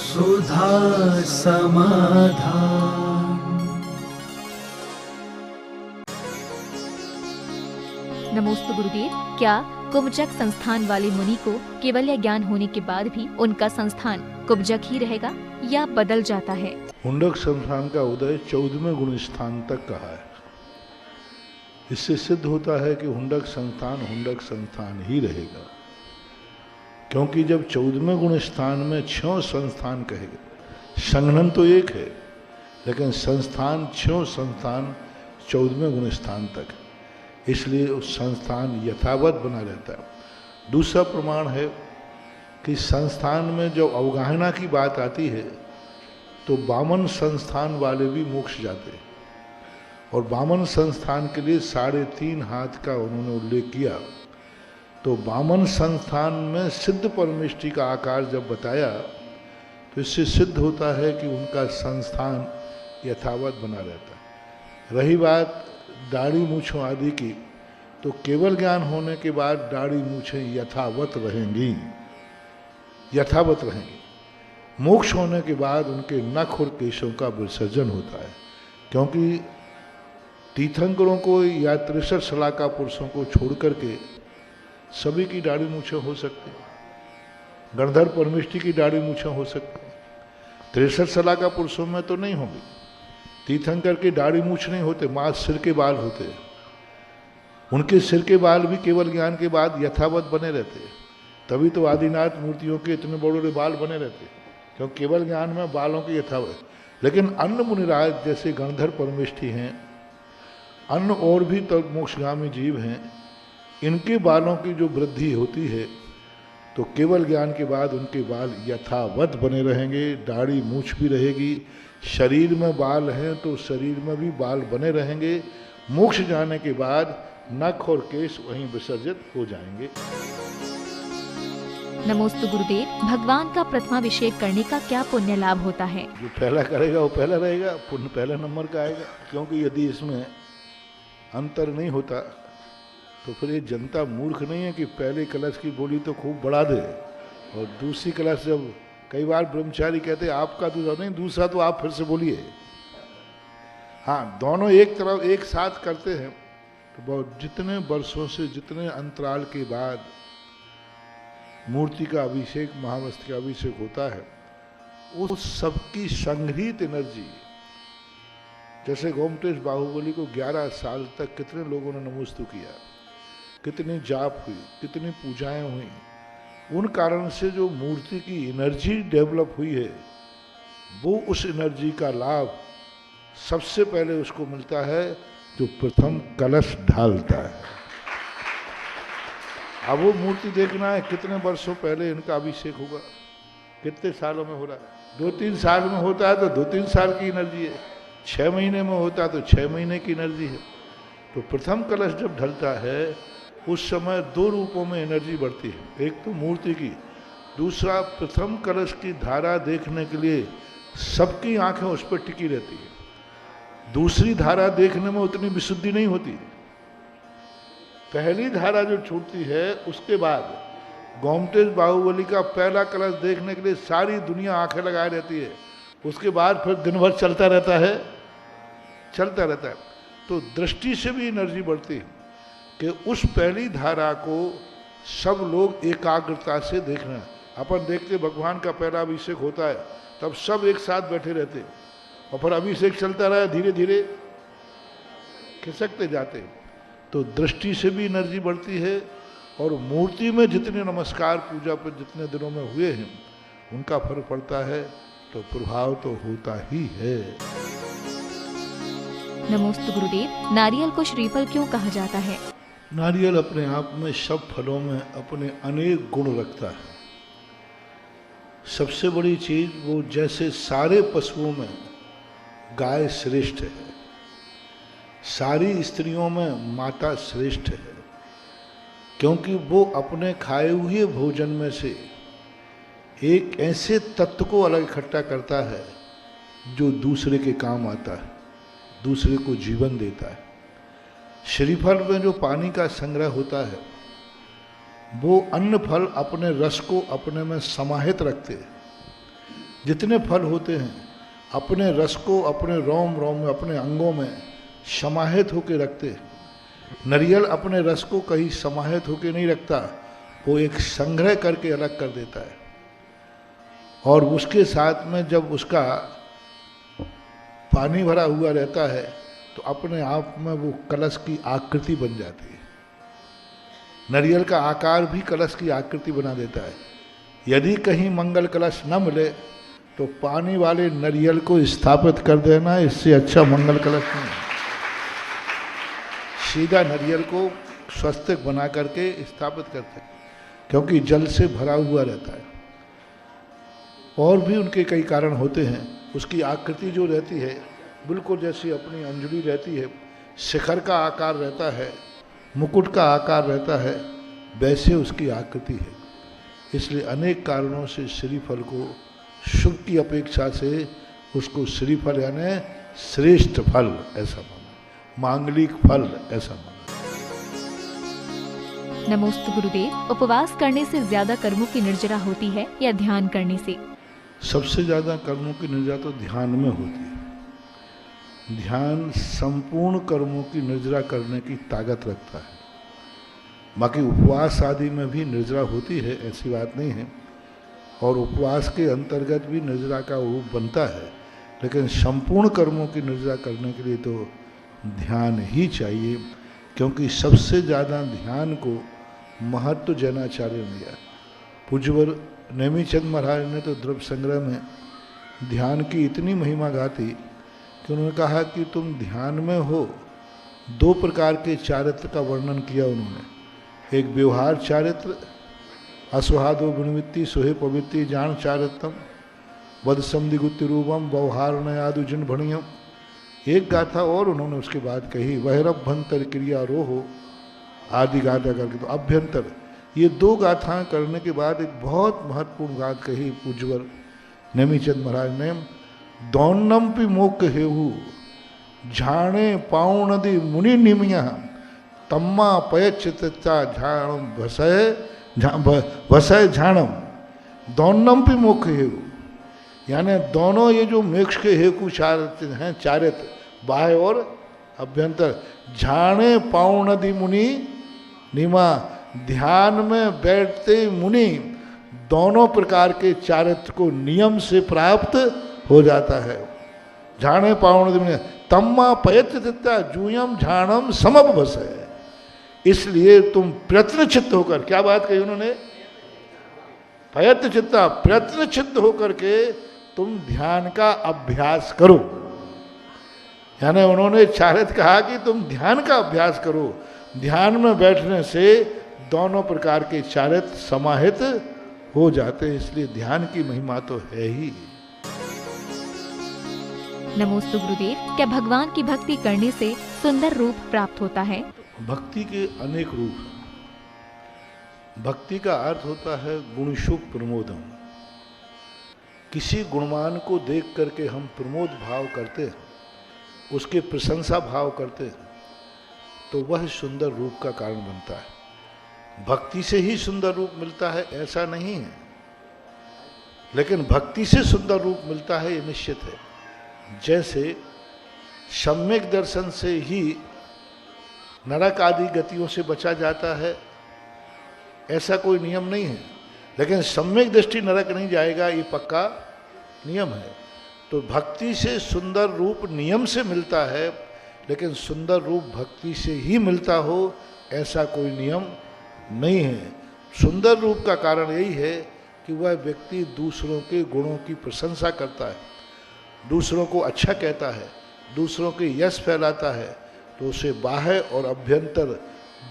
सुधा समाधान। नमोस्तु गुरुदेव। क्या कुब्जक संस्थान वाले मुनि को केवल्य ज्ञान होने के बाद भी उनका संस्थान कुब्जक ही रहेगा या बदल जाता है? हुंडक संस्थान का उदय 14वें गुण स्थान तक कहा है। इससे सिद्ध होता है कि हुंडक संस्थान ही रहेगा, क्योंकि जब 14वें गुण स्थान में 6 संस्थान कहे गए, संघनन तो एक है लेकिन संस्थान 6 संस्थान 14वें गुण स्थान तक, इसलिए उस संस्थान यथावत बना रहता है। दूसरा प्रमाण है कि संस्थान में जब अवगाहना की बात आती है तो वामन संस्थान वाले भी मोक्ष जाते हैं, और वामन संस्थान के लिए 3.5 हाथ का उन्होंने उल्लेख किया। तो वामन संस्थान में सिद्ध परमेष्टि का आकार जब बताया तो इससे सिद्ध होता है कि उनका संस्थान यथावत बना रहता है। रही बात दाढ़ी मूछों आदि की, तो केवल ज्ञान होने के बाद दाढ़ी मूछें यथावत रहेंगी। मोक्ष होने के बाद उनके नख और केशों का विसर्जन होता है, क्योंकि तीर्थंकरों को या 63 शलाका पुरुषों को छोड़ करके सभी की दाढ़ी मूछें हो सकती, गणधर परमेष्टि की दाढ़ी मूछें हो सकती, 63 शलाका पुरुषों में तो नहीं होगी। तीर्थंकर की दाढ़ी मूछ नहीं होते, माँ सिर के बाल होते हैं। उनके सिर के बाल भी केवल ज्ञान के बाद यथावत बने रहते हैं, तभी तो आदिनाथ मूर्तियों के इतने बड़े बड़े बाल बने रहते हैं, क्योंकि केवल ज्ञान में बालों की यथावत। लेकिन अन्य मुनिराज जैसे गणधर परमेष्टि हैं, अन्य और भी तो मोक्षगामी जीव हैं, इनके बालों की जो वृद्धि होती है तो केवल ज्ञान के बाद उनके बाल यथावत बने रहेंगे, दाढ़ी मूछ भी रहेगी। शरीर में बाल हैं तो शरीर में भी बाल बने रहेंगे। मोक्ष जाने के बाद नख और केश वहीं विसर्जित हो जाएंगे। नमोस्तु गुरुदेव। भगवान का प्रथमाभिषेक करने का क्या पुण्य लाभ होता है? जो पहला करेगा वो पहला रहेगा, पुण्य पहला नंबर का आएगा। क्योंकि यदि इसमें अंतर नहीं होता तो फिर ये जनता मूर्ख नहीं है कि पहले कलश की बोली तो खूब बढ़ा दे और दूसरी कलश, जब कई बार ब्रह्मचारी कहते हैं आपका दूसरा नहीं, दूसरा तो आप फिर से बोलिए। हाँ, दोनों एक तरफ एक साथ करते हैं तो बहुत जितने वर्षों से, जितने अंतराल के बाद मूर्ति का अभिषेक, महावस्त्र का अभिषेक होता है, उस सबकी संग्रहित एनर्जी, जैसे गोमटेश बाहुबली को 11 साल तक कितने लोगों ने नमोस्तु किया, कितनी जाप हुई, कितनी पूजाएं हुई, उन कारण से जो मूर्ति की एनर्जी डेवलप हुई है, वो उस एनर्जी का लाभ सबसे पहले उसको मिलता है जो प्रथम कलश ढालता है। अब वो मूर्ति देखना है कितने वर्षों पहले इनका अभिषेक होगा, कितने सालों में हो रहा है। 2-3 साल में होता है तो 2-3 साल की एनर्जी है, 6 महीने में होता है तो 6 महीने की एनर्जी है। तो प्रथम कलश जब ढलता है उस समय 2 रूपों में एनर्जी बढ़ती है, एक तो मूर्ति की, दूसरा प्रथम कलश की धारा देखने के लिए सबकी आंखें उस पर टिकी रहती है। दूसरी धारा देखने में उतनी विशुद्धि नहीं होती। पहली धारा जो छूटती है उसके बाद गोमटेश बाहुबली का पहला कलश देखने के लिए सारी दुनिया आंखें लगाए रहती है, उसके बाद फिर दिन भर चलता रहता है। तो दृष्टि से भी एनर्जी बढ़ती है कि उस पहली धारा को सब लोग एकाग्रता से देखना। अपन देखते भगवान का पहला अभिषेक होता है तब सब एक साथ बैठे रहते और फिर अभिषेक चलता रहा, धीरे धीरे खिसकते जाते। तो दृष्टि से भी एनर्जी बढ़ती है, और मूर्ति में जितने नमस्कार पूजा पर जितने दिनों में हुए हैं उनका फर्क पड़ता है, तो प्रभाव तो होता ही है। नमोस्तु गुरुदेव। नारियल को श्रीफल क्यों कहा जाता है? नारियल अपने आप में सब फलों में अपने अनेक गुण रखता है। सबसे बड़ी चीज वो, जैसे सारे पशुओं में गाय श्रेष्ठ है, सारी स्त्रियों में माता श्रेष्ठ है, क्योंकि वो अपने खाए हुए भोजन में से एक ऐसे तत्व को अलग इकट्ठा करता है जो दूसरे के काम आता है, दूसरे को जीवन देता है। श्रीफल में जो पानी का संग्रह होता है वो अन्न फल अपने रस को अपने में समाहित रखते हैं, जितने फल होते हैं अपने रस को अपने रोम रोम में, अपने अंगों में समाहित होकर रखते हैं। नारियल अपने रस को कहीं समाहित होकर नहीं रखता, वो एक संग्रह करके अलग कर देता है, और उसके साथ में जब उसका पानी भरा हुआ रहता है तो अपने आप में वो कलश की आकृति बन जाती है। नारियल का आकार भी कलश की आकृति बना देता है। यदि कहीं मंगल कलश न मिले तो पानी वाले नारियल को स्थापित कर देना, इससे अच्छा मंगल कलश नहीं। सीधा नारियल को स्वस्तिक बना करके स्थापित करते, क्योंकि जल से भरा हुआ रहता है। और भी उनके कई कारण होते हैं। उसकी आकृति जो रहती है बिल्कुल जैसी अपनी अंजलि रहती है, शिखर का आकार रहता है, मुकुट का आकार रहता है, वैसे उसकी आकृति है। इसलिए अनेक कारणों से श्रीफल को शुभ की अपेक्षा से उसको श्रीफल यानी श्रेष्ठ फल ऐसा माना, मांगलिक फल ऐसा माना। नमोस्तु गुरुदेव, उपवास करने से ज्यादा कर्मों की निर्जरा होती है या ध्यान करने से? सबसे ज्यादा कर्मों की निर्जरा तो ध्यान में होती है। ध्यान संपूर्ण कर्मों की निर्जरा करने की ताकत रखता है। बाकी उपवास आदि में भी निर्जरा होती है, ऐसी बात नहीं है, और उपवास के अंतर्गत भी निर्जरा का रूप बनता है, लेकिन संपूर्ण कर्मों की निर्जरा करने के लिए तो ध्यान ही चाहिए, क्योंकि सबसे ज़्यादा ध्यान को महत्व जैनाचार्य ने दिया। पूज्यवर नेमीचंद महाराज ने तो द्रव्य संग्रह में ध्यान की इतनी महिमा गाती कि उन्होंने कहा कि तुम ध्यान में हो। 2 प्रकार के चारित्र का वर्णन किया उन्होंने। एक व्यवहार चारित्र, अस्वहादो गुणवित्ति सोहे पवित्ति जान चारित्रम वध समधिगुत्ति रूपम व्यवहार नयादु जिन भणियम। एक गाथा और उन्होंने उसके बाद कही, वैरभ्यंतर क्रिया रोहो आदि गाथा करके। तो अभ्यंतर, ये 2 गाथाएं करने के बाद एक बहुत महत्वपूर्ण गाथ कही पूज्यवर नेमीचंद महाराज ने, दौन्नम्पि मोक्ष हेहु झाणे पाउणदि मुनि निमिया तम्मा पयचिता झाणम भसय झाणम। दौन्नम्पि मोक्ष हेहु यानी दोनों ये जो मोक्ष के हेतु हैं चारित्र, बाह्य और अभ्यंतर। झाणे पाउणदि मुनि निमा, ध्यान में बैठते मुनि दोनों प्रकार के चारित्र को नियम से प्राप्त हो जाता है। झाणे पाउणदि मुनि तम्मा पयचिता जूयम झाणम समभस है। इसलिए तुम प्रयत्नचित्त होकर, क्या बात कही उन्होंने, प्रयत्नचित्ता, प्रयत्नचित्त होकर के तुम ध्यान का अभ्यास करो। यानी उन्होंने चारित्र कहा कि तुम ध्यान का अभ्यास करो। ध्यान में बैठने से दोनों प्रकार के चारित्र समाहित हो जाते हैं, इसलिए ध्यान की महिमा तो है ही। नमोस्तु गुरुदेव, क्या भगवान की भक्ति करने से सुंदर रूप प्राप्त होता है? भक्ति के अनेक रूप हैं। भक्ति का अर्थ होता है गुणशुभ प्रमोदम। किसी गुणवान को देख करके हम प्रमोद भाव करते हैं, उसके प्रशंसा भाव करते हैं, तो वह सुंदर रूप का कारण बनता है। भक्ति से ही सुंदर रूप मिलता है ऐसा नहीं है, लेकिन भक्ति से सुंदर रूप मिलता है ये निश्चित है। जैसे सम्यक दर्शन से ही नरक आदि गतियों से बचा जाता है, ऐसा कोई नियम नहीं है, लेकिन सम्यक दृष्टि नरक नहीं जाएगा ये पक्का नियम है। तो भक्ति से सुंदर रूप नियम से मिलता है, लेकिन सुंदर रूप भक्ति से ही मिलता हो ऐसा कोई नियम नहीं है। सुंदर रूप का कारण यही है कि वह व्यक्ति दूसरों के गुणों की प्रशंसा करता है, दूसरों को अच्छा कहता है, दूसरों के यश फैलाता है, तो उसे बाह्य और अभ्यंतर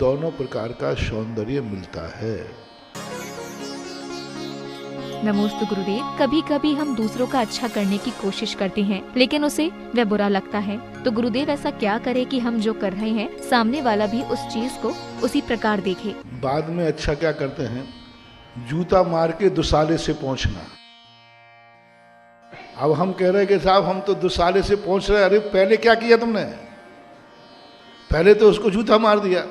दोनों प्रकार का सौंदर्य मिलता है। नमोस्तु गुरुदेव, कभी कभी हम दूसरों का अच्छा करने की कोशिश करते हैं, लेकिन उसे वह बुरा लगता है, तो गुरुदेव ऐसा क्या करे कि हम जो कर रहे हैं सामने वाला भी उस चीज को उसी प्रकार देखे? बाद में अच्छा क्या करते हैं, जूता मार के दुसाले से पहुंचना। अब हम कह रहे हैं कि साहब हम तो दुसाले से पहुंच रहे हैं। अरे पहले क्या किया तुमने? पहले तो उसको जूता मार दिया,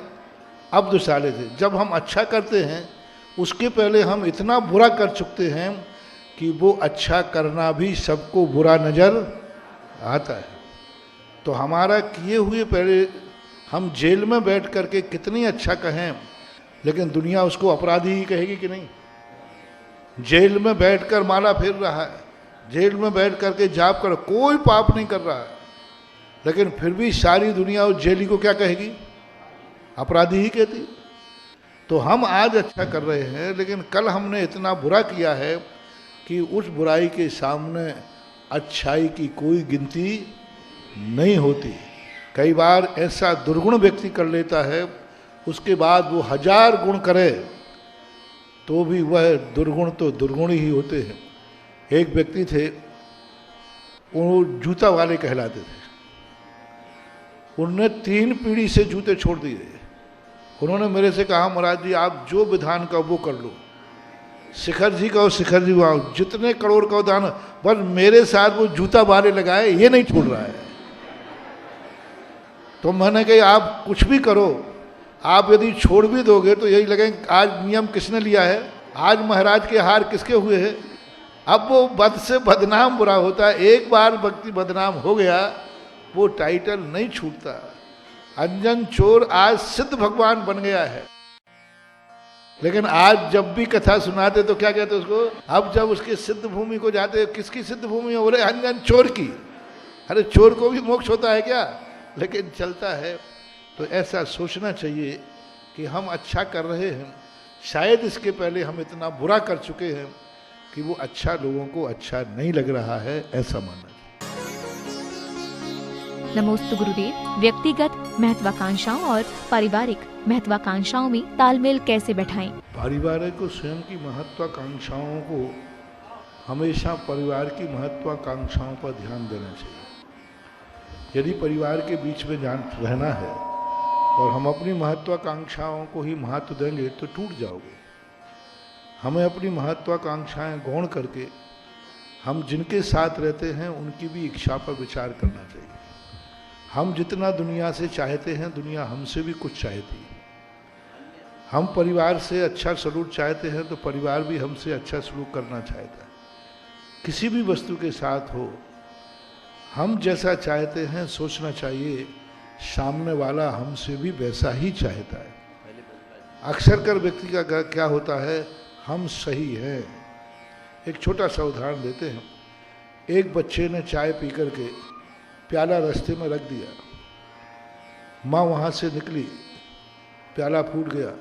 अब दुसाले से। जब हम अच्छा करते हैं उसके पहले हम इतना बुरा कर चुकते हैं कि वो अच्छा करना भी सबको बुरा नज़र आता है। तो हमारा किए हुए पहले हम जेल में बैठ करके कितनी अच्छा कहें, लेकिन दुनिया उसको अपराधी ही कहेगी कि नहीं। जेल में बैठकर माला फेर रहा है, जेल में बैठ करके जाप कर, कोई पाप नहीं कर रहा है, लेकिन फिर भी सारी दुनिया उस जेली को क्या कहेगी? अपराधी ही कहती। तो हम आज अच्छा कर रहे हैं, लेकिन कल हमने इतना बुरा किया है कि उस बुराई के सामने अच्छाई की कोई गिनती नहीं होती। कई बार ऐसा दुर्गुण व्यक्ति कर लेता है, उसके बाद वो 1000 गुण करे तो भी वह दुर्गुण तो दुर्गुण ही होते हैं। एक व्यक्ति थे, वो जूता वाले कहलाते थे। उनने 3 पीढ़ी से जूते छोड़ दिए। उन्होंने मेरे से कहा, महाराज जी आप जो विधान का वो कर लो, शिखर जी का शिखर जी वहाँ जितने करोड़ का दान, बस मेरे साथ वो जूता वाले लगाए, ये नहीं छोड़ रहा है। तो मैंने कहा आप कुछ भी करो, आप यदि छोड़ भी दोगे तो यही लगेंगे आज नियम किसने लिया है, आज महाराज के हार किसके हुए हैं। अब वो बद से बदनाम बुरा होता है। एक बार व्यक्ति बदनाम हो गया, वो टाइटल नहीं छूटता। अंजन चोर आज सिद्ध भगवान बन गया है, लेकिन आज जब भी कथा सुनाते तो क्या कहते उसको, अब जब उसकी सिद्ध भूमि को जाते, किसकी सिद्ध भूमि है? बोले अंजन चोर की। अरे चोर को भी मोक्ष होता है क्या? लेकिन चलता है। तो ऐसा सोचना चाहिए कि हम अच्छा कर रहे हैं, शायद इसके पहले हम इतना बुरा कर चुके हैं कि वो अच्छा लोगों को अच्छा नहीं लग रहा है, ऐसा मानना। नमोस्तु गुरुदेव। व्यक्तिगत महत्वाकांक्षाओं और पारिवारिक महत्वाकांक्षाओं में तालमेल कैसे बैठाएं? पारिवारिक को स्वयं की महत्वाकांक्षाओं को हमेशा परिवार की महत्वाकांक्षाओं पर ध्यान देना चाहिए। यदि परिवार के बीच में जान रहना है और हम अपनी महत्वाकांक्षाओं को ही महत्व देंगे तो टूट जाओगे। हमें अपनी महत्वाकांक्षाएं गौण करके हम जिनके साथ रहते हैं उनकी भी इच्छा पर विचार करना चाहिए। हम जितना दुनिया से चाहते हैं, दुनिया हमसे भी कुछ चाहती है। हम परिवार से अच्छा सलूक चाहते हैं तो परिवार भी हमसे अच्छा सलूक करना चाहता है। किसी भी वस्तु के साथ हो, हम जैसा चाहते हैं सोचना चाहिए सामने वाला हमसे भी वैसा ही चाहता है। अक्सर कर व्यक्ति का क्या होता है, हम सही हैं। एक छोटा सा उदाहरण देते हैं। एक बच्चे ने चाय पी करके प्याला रास्ते में रख दिया, माँ वहाँ से निकली, प्याला फूट गया।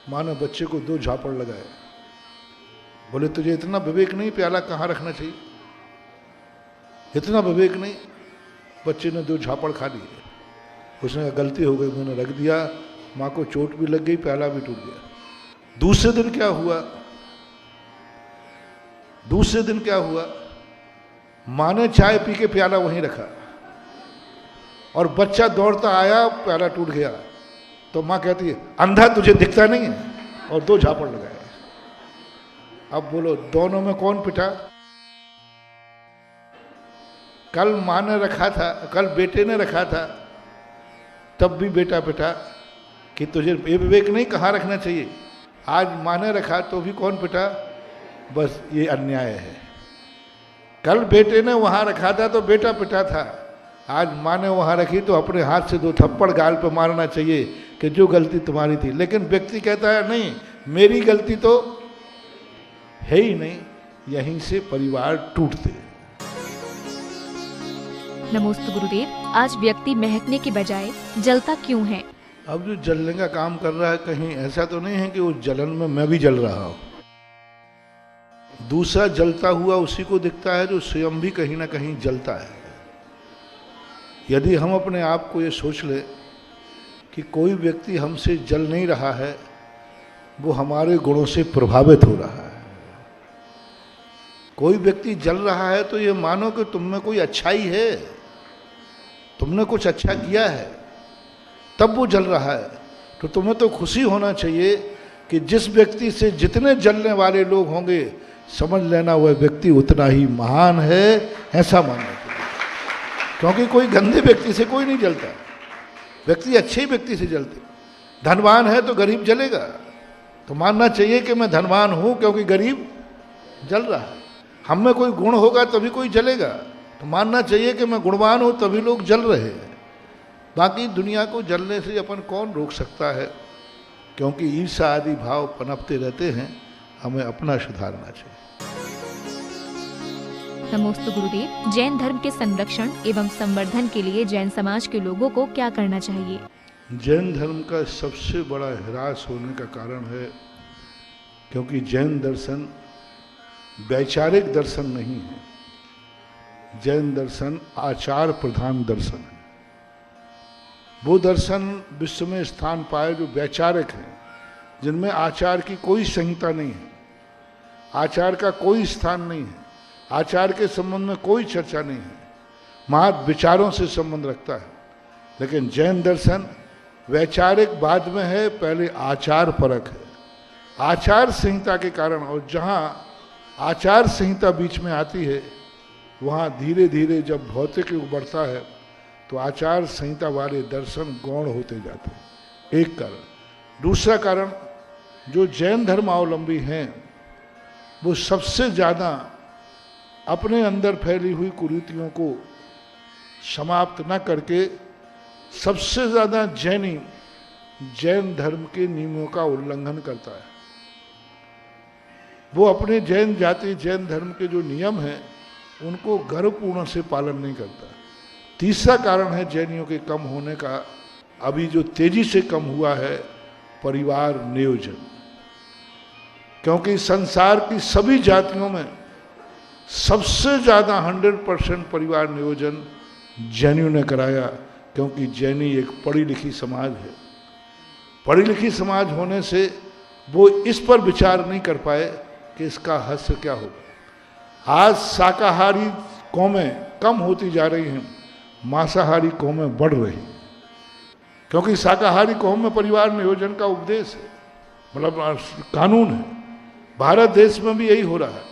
माँ ने बच्चे को 2 झापड़ लगाए। बोले तुझे इतना विवेक नहीं, प्याला कहाँ रखना चाहिए, इतना विवेक नहीं। बच्चे ने 2 झापड़ खा लिए। उसने कहा गलती हो गई, मैंने रख दिया, माँ को चोट भी लग गई, प्याला भी टूट गया। दूसरे दिन क्या हुआ, दूसरे दिन क्या हुआ, माँ ने चाय पी के प्याला वहीं रखा और बच्चा दौड़ता आया, प्याला टूट गया। तो माँ कहती है अंधा तुझे दिखता नहीं है, और 2 झापड़ लगाए। अब बोलो दोनों में कौन पिटा? कल माँ ने रखा था, कल बेटे ने रखा था, तब भी बेटा पिटा कि तुझे ये विवेक नहीं कहाँ रखना चाहिए। आज माँ ने रखा तो भी कौन पिटा? बस ये अन्याय है। कल बेटे ने वहाँ रखा था तो बेटा पिटा था, आज माँ ने वहाँ रखी तो अपने हाथ से 2 थप्पड़ गाल पे मारना चाहिए कि जो गलती तुम्हारी थी। लेकिन व्यक्ति कहता है नहीं, मेरी गलती तो है ही नहीं। यहीं से परिवार टूटते हैं। नमोस्तु गुरुदेव। आज व्यक्ति महकने के बजाय जलता क्यों है? अब जो जलने का काम कर रहा है, कहीं ऐसा तो नहीं है कि उस जलन में मैं भी जल रहा हूँ। दूसरा जलता हुआ उसी को दिखता है जो स्वयं भी कहीं ना कहीं जलता है। यदि हम अपने आप को ये सोच ले कि कोई व्यक्ति हमसे जल नहीं रहा है, वो हमारे गुणों से प्रभावित हो रहा है। कोई व्यक्ति जल रहा है तो ये मानो कि तुम में कोई अच्छाई है, तुमने कुछ अच्छा किया है, तब वो जल रहा है। तो तुम्हें तो खुशी होना चाहिए कि जिस व्यक्ति से जितने जलने वाले लोग होंगे, समझ लेना वह व्यक्ति उतना ही महान है, ऐसा मानना चाहिए। क्योंकि कोई गंदे व्यक्ति से कोई नहीं जलता, व्यक्ति अच्छे ही व्यक्ति से जलते। धनवान है तो गरीब जलेगा, तो मानना चाहिए कि मैं धनवान हूँ क्योंकि गरीब जल रहा है। हम में कोई गुण होगा तभी कोई जलेगा, तो मानना चाहिए कि मैं गुणवान हूँ तभी लोग जल रहे हैं। बाकी दुनिया को जलने से अपन कौन रोक सकता है, क्योंकि ईर्ष्या आदि भाव पनपते रहते हैं। हमें अपना सुधारना चाहिए। नमोस्तु गुरुदेव। जैन धर्म के संरक्षण एवं संवर्धन के लिए जैन समाज के लोगों को क्या करना चाहिए? जैन धर्म का सबसे बड़ा ह्रास होने का कारण है क्योंकि जैन दर्शन वैचारिक दर्शन नहीं है। जैन दर्शन आचार प्रधान दर्शन है। वो दर्शन विश्व में स्थान पाए जो वैचारिक है, जिनमें आचार की कोई संहिता नहीं है, आचार का कोई स्थान नहीं है, आचार के संबंध में कोई चर्चा नहीं है, महत विचारों से संबंध रखता है। लेकिन जैन दर्शन वैचारिक बाद में है, पहले आचार परक है। आचार संहिता के कारण, और जहाँ आचार संहिता बीच में आती है वहाँ धीरे धीरे जब भौतिक युग बढ़ता है तो आचार संहिता वाले दर्शन गौण होते जाते हैं। एक कारण। दूसरा कारण, जो जैन धर्मावलंबी हैं वो सबसे ज़्यादा अपने अंदर फैली हुई कुरीतियों को समाप्त न करके सबसे ज़्यादा जैनी जैन धर्म के नियमों का उल्लंघन करता है। वो अपने जैन जाति जैन धर्म के जो नियम हैं उनको गर्वपूर्ण से पालन नहीं करता। तीसरा कारण है जैनियों के कम होने का, अभी जो तेजी से कम हुआ है, परिवार नियोजन। क्योंकि संसार की सभी जातियों में सबसे ज़्यादा 100% परिवार नियोजन जैनियों ने कराया, क्योंकि जैनी एक पढ़ी लिखी समाज है। पढ़ी लिखी समाज होने से वो इस पर विचार नहीं कर पाए कि इसका हश्र क्या होगा। आज शाकाहारी कौमें कम होती जा रही हैं, मांसाहारी कौमें बढ़ रही हैं, क्योंकि शाकाहारी कौम में परिवार नियोजन का उपदेश है, मतलब कानून है। भारत देश में भी यही हो रहा है।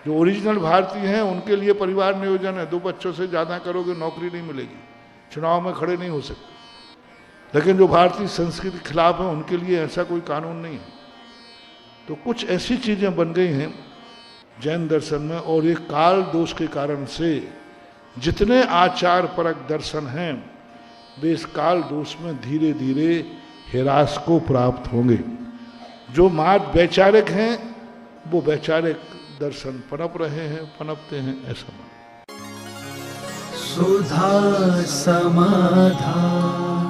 जो ओरिजिनल भारतीय हैं उनके लिए परिवार नियोजन है, 2 बच्चों से ज़्यादा करोगे नौकरी नहीं मिलेगी, चुनाव में खड़े नहीं हो सकते। लेकिन जो भारतीय संस्कृति के खिलाफ है उनके लिए ऐसा कोई कानून नहीं है। तो कुछ ऐसी चीज़ें बन गई हैं जैन दर्शन में, और ये काल दोष के कारण से जितने आचार परक दर्शन हैं वे इस काल दोष में धीरे धीरे ह्रास को प्राप्त होंगे। जो मात वैचारिक हैं वो वैचारिक दर्शन पनप रहे हैं, पनपते हैं, ऐसा। सुधा समाधान